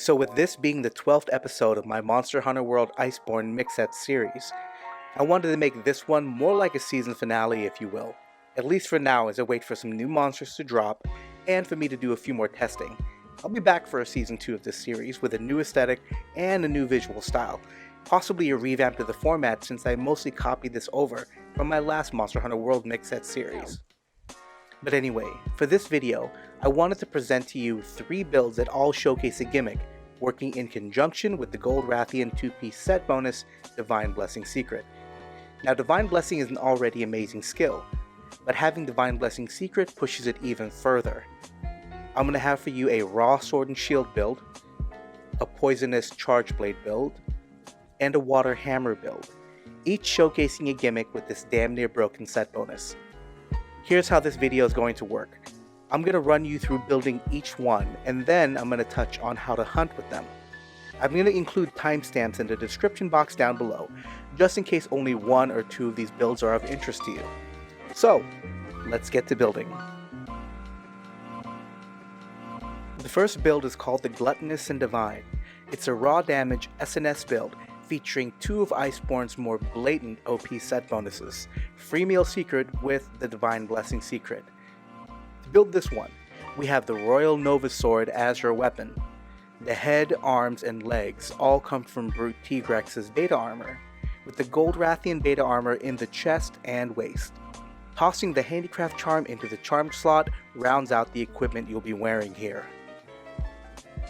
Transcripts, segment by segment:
So with this being the 12th episode of my Monster Hunter World Iceborne mix-set series, I wanted to make this one more like a season finale, if you will. At least for now, as I wait for some new monsters to drop, and for me to do a few more testing. I'll be back for a season 2 of this series with a new aesthetic and a new visual style, possibly a revamp to the format since I mostly copied this over from my last Monster Hunter World mix-set series. But anyway, for this video, I wanted to present to you 3 builds that all showcase a gimmick, working in conjunction with the Gold Rathian 2-piece set bonus, Divine Blessing Secret. Now Divine Blessing is an already amazing skill, but having Divine Blessing Secret pushes it even further. I'm going to have for you a raw sword and shield build, a poisonous charge blade build, and a water hammer build, each showcasing a gimmick with this damn near broken set bonus. Here's how this video is going to work. I'm going to run you through building each one, and then I'm going to touch on how to hunt with them. I'm going to include timestamps in the description box down below, just in case only 1 or 2 of these builds are of interest to you. So, let's get to building. The first build is called the Gluttonous Divine. It's a raw damage SNS build featuring 2 of Iceborne's more blatant OP set bonuses, Free Meal Secret with the Divine Blessing Secret. To build this one, we have the Royal Nova Sword as your weapon. The head, arms, and legs all come from Brute Tigrex's beta armor, with the Gold Rathian beta armor in the chest and waist. Tossing the Handicraft charm into the charm slot rounds out the equipment you'll be wearing here.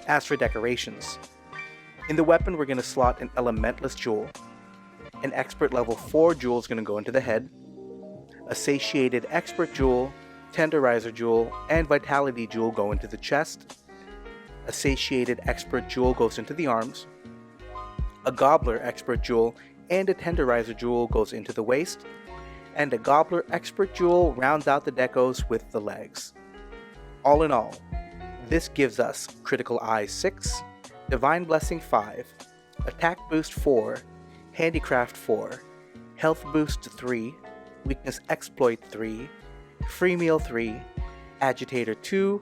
As for decorations, in the weapon we're going to slot an Elementless Jewel, an Expert level 4 jewel is going to go into the head, a Satiated Expert Jewel, Tenderizer Jewel, and Vitality Jewel go into the chest, a Satiated Expert Jewel goes into the arms, a Gobbler Expert Jewel and a Tenderizer Jewel goes into the waist, and a Gobbler Expert Jewel rounds out the decos with the legs. All in all, this gives us Critical Eye 6, Divine Blessing 5, Attack Boost 4, Handicraft 4, Health Boost 3, Weakness Exploit 3, Free Meal 3, Agitator 2,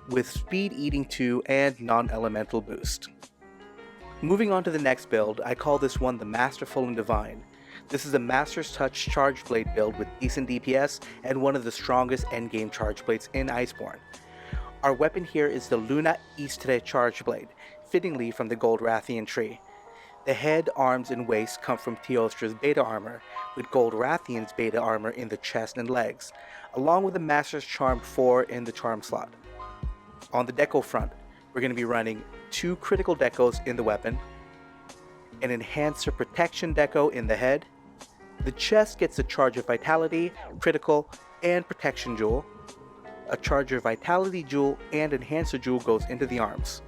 with Speed Eating 2 and Non-Elemental Boost. Moving on to the next build, I call this one the Masterful Divine. This is a Master's Touch Charge Blade build with decent DPS and one of the strongest endgame charge blades in Iceborne. Our weapon here is the Luna Istre Charge Blade, fittingly from the Gold Rathian tree. The head, arms, and waist come from Teostra's beta armor, with Gold Rathian's beta armor in the chest and legs, along with the Master's Charm 4 in the charm slot. On the deco front, we're going to be running 2 critical decos in the weapon, an Enhancer Protection deco in the head. The chest gets a Charge of Vitality, Critical, and Protection Jewel. A Charge of Vitality Jewel and Enhancer Jewel goes into the arms.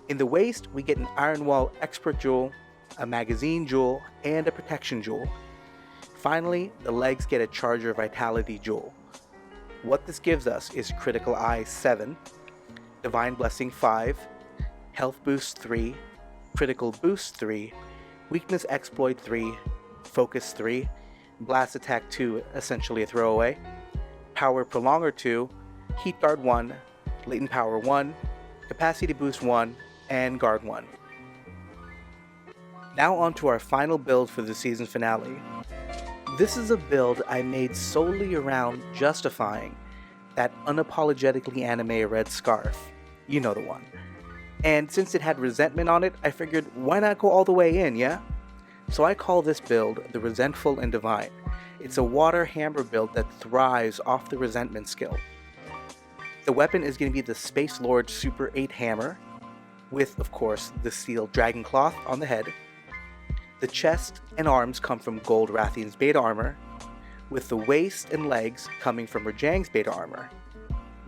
In the waist, we get an Iron Wall Expert Jewel, a Magazine Jewel, and a Protection Jewel. Finally, the legs get a Charger Vitality Jewel. What this gives us is Critical Eye 7, Divine Blessing 5, Health Boost 3, Critical Boost 3, Weakness Exploit 3, Focus 3, Blast Attack 2, essentially a throwaway, Power Prolonger 2, Heat Guard 1, Latent Power 1, Capacity Boost 1, and Guard 1. Now on to our final build for the season finale. This is a build I made solely around justifying that unapologetically anime red scarf. You know the one. And since it had resentment on it, I figured why not go all the way in, yeah? So I call this build the Resentful Divine. It's a water hammer build that thrives off the resentment skill. The weapon is going to be the Space Lord Super 8 hammer, with, of course, the steel dragon cloth on the head. The chest and arms come from Gold Rathian's beta armor, with the waist and legs coming from Rajang's beta armor.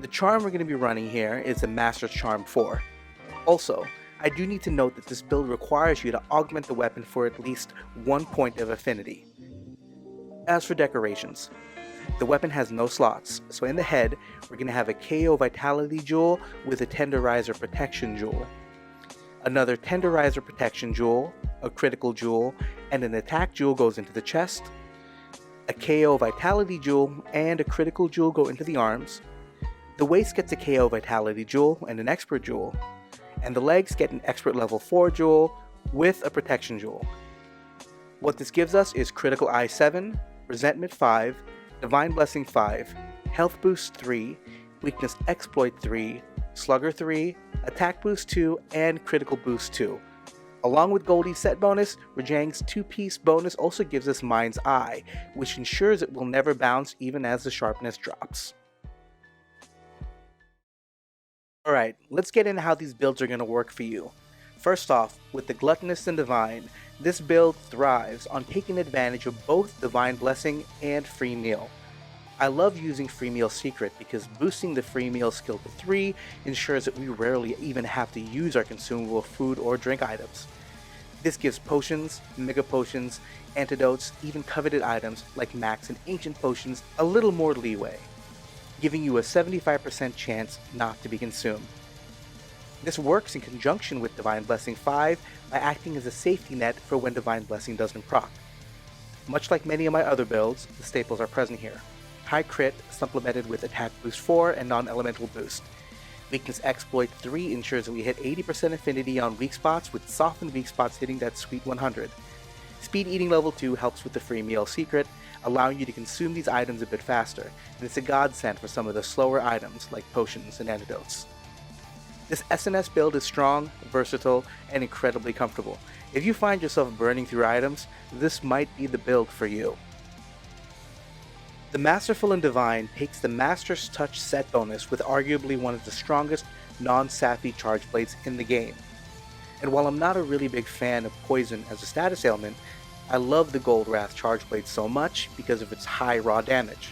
The charm we're going to be running here is the Master's Charm 4. Also, I do need to note that this build requires you to augment the weapon for at least 1 point of affinity. As for decorations, the weapon has no slots, so in the head, we're going to have a KO Vitality Jewel with a Tenderizer Protection Jewel. Another Tenderizer Protection Jewel, a Critical Jewel, and an Attack Jewel goes into the chest. A KO Vitality Jewel and a Critical Jewel go into the arms. The waist gets a KO Vitality Jewel and an Expert Jewel. and the legs get an expert level 4 jewel with a protection jewel. What this gives us is Critical Eye 7, Resentment 5, Divine Blessing 5, Health Boost 3, Weakness Exploit 3, Slugger 3, Attack Boost 2, and Critical Boost 2. Along with Goldie's set bonus, Rajang's 2-piece bonus also gives us Mind's Eye, which ensures it will never bounce even as the sharpness drops. Alright, let's get into how these builds are going to work for you. First off, with the Gluttonous Divine, this build thrives on taking advantage of both Divine Blessing and Free Meal. I love using Free Meal Secret because boosting the Free Meal skill to 3 ensures that we rarely even have to use our consumable food or drink items. This gives potions, mega potions, antidotes, even coveted items like max and ancient potions a little more leeway, giving you a 75% chance not to be consumed. This works in conjunction with Divine Blessing 5 by acting as a safety net for when Divine Blessing doesn't proc. Much like many of my other builds, the staples are present here. High crit supplemented with Attack Boost 4 and Non-Elemental Boost. Weakness Exploit 3 ensures that we hit 80% affinity on weak spots, with softened weak spots hitting that sweet 100. Speed Eating level 2 helps with the Free Meal Secret, allowing you to consume these items a bit faster, and it's a godsend for some of the slower items like potions and antidotes. This SNS build is strong, versatile, and incredibly comfortable. If you find yourself burning through items, this might be the build for you. The Masterful Divine takes the Master's Touch set bonus with arguably one of the strongest non-sappy charge blades in the game. And while I'm not a really big fan of poison as a status ailment, I love the Gold Wrath charge blade so much because of its high raw damage.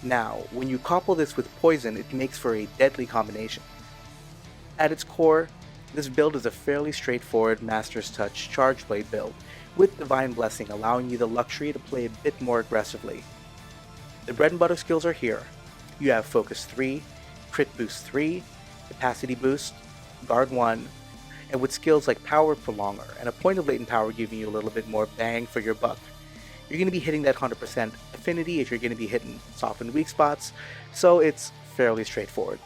Now, when you couple this with poison, it makes for a deadly combination. At its core, this build is a fairly straightforward Master's Touch charge blade build, with Divine Blessing allowing you the luxury to play a bit more aggressively. The bread and butter skills are here. You have Focus 3, Crit Boost 3, Capacity Boost, Guard 1, and with skills like Power Prolonger and a point of latent power giving you a little bit more bang for your buck. You're going to be hitting that 100% affinity if you're going to be hitting softened weak spots, so it's fairly straightforward.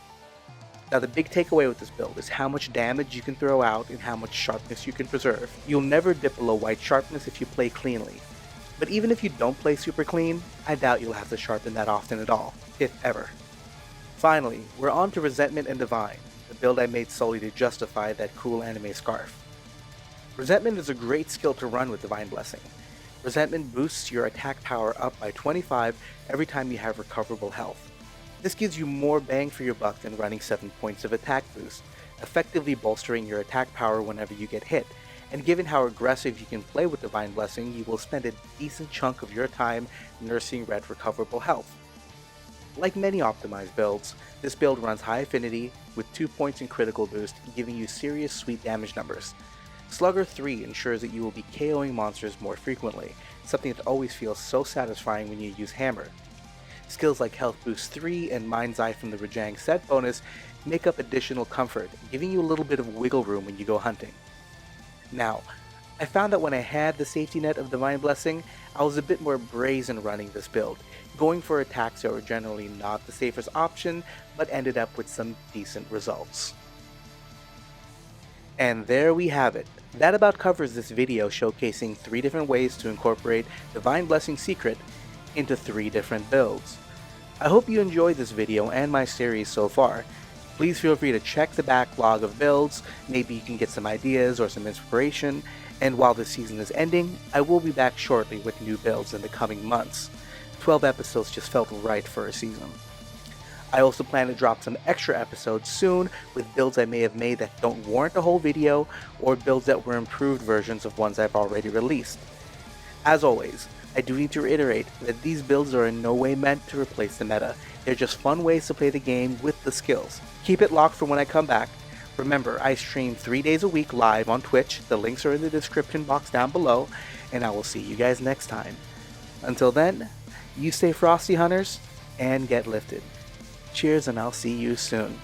Now the big takeaway with this build is how much damage you can throw out and how much sharpness you can preserve. You'll never dip below white sharpness if you play cleanly. But even if you don't play super clean, I doubt you'll have to sharpen that often at all, if ever. Finally, we're on to Resentment and Divine, the build I made solely to justify that cool anime scarf. Resentment is a great skill to run with Divine Blessing. Resentment boosts your attack power up by 25 every time you have recoverable health. This gives you more bang for your buck than running 7 points of attack boost, effectively bolstering your attack power whenever you get hit. And given how aggressive you can play with Divine Blessing, you will spend a decent chunk of your time nursing red recoverable health. Like many optimized builds, this build runs high affinity with 2 points in critical boost, giving you serious sweet damage numbers. Slugger 3 ensures that you will be KOing monsters more frequently, something that always feels so satisfying when you use Hammer. Skills like Health Boost 3 and Mind's Eye from the Rajang set bonus make up additional comfort, giving you a little bit of wiggle room when you go hunting. Now, I found that when I had the safety net of Divine Blessing, I was a bit more brazen running this build, going for attacks that were generally not the safest option, but ended up with some decent results. And there we have it. That about covers this video showcasing 3 different ways to incorporate Divine Blessing Secret into 3 different builds. I hope you enjoyed this video and my series so far. Please feel free to check the backlog of builds, maybe you can get some ideas or some inspiration, and while this season is ending, I will be back shortly with new builds in the coming months. 12 episodes just felt right for a season. I also plan to drop some extra episodes soon with builds I may have made that don't warrant a whole video, or builds that were improved versions of ones I've already released. As always, I do need to reiterate that these builds are in no way meant to replace the meta. They're just fun ways to play the game with the skills. Keep it locked for when I come back. Remember, I stream 3 days a week live on Twitch. The links are in the description box down below, and I will see you guys next time. Until then, you stay frosty, hunters, and get lifted. Cheers, and I'll see you soon.